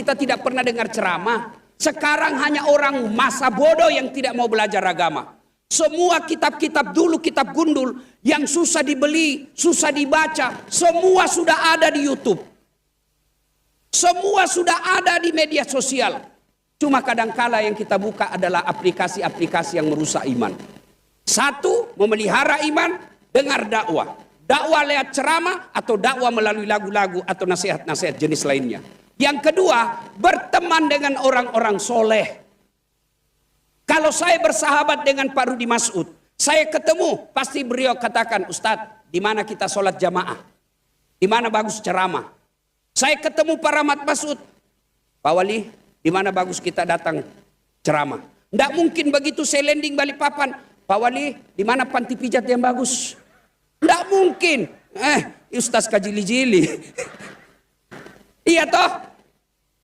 kita tidak pernah dengar ceramah? Sekarang hanya orang masa bodoh yang tidak mau belajar agama. Semua kitab-kitab dulu, kitab gundul yang susah dibeli, susah dibaca, semua sudah ada di YouTube. Semua sudah ada di media sosial. Cuma kadangkala yang kita buka adalah aplikasi-aplikasi yang merusak iman. Satu, memelihara iman, dengar dakwah. Dakwah lewat ceramah atau dakwah melalui lagu-lagu atau nasihat-nasihat jenis lainnya. Yang kedua, berteman dengan orang-orang soleh. Kalau saya bersahabat dengan Pak Rudi Mas'ud, saya ketemu, pasti beliau katakan, Ustadz, di mana kita sholat jamaah? Di mana bagus ceramah? Saya ketemu Pak Rahmat Mas'ud, Pak Wali, di mana bagus kita datang ceramah? Tidak mungkin begitu saya landing Balikpapan, Pak Wali, di mana panti pijat yang bagus? Tidak mungkin. Ustaz kajili-jili. Iya toh?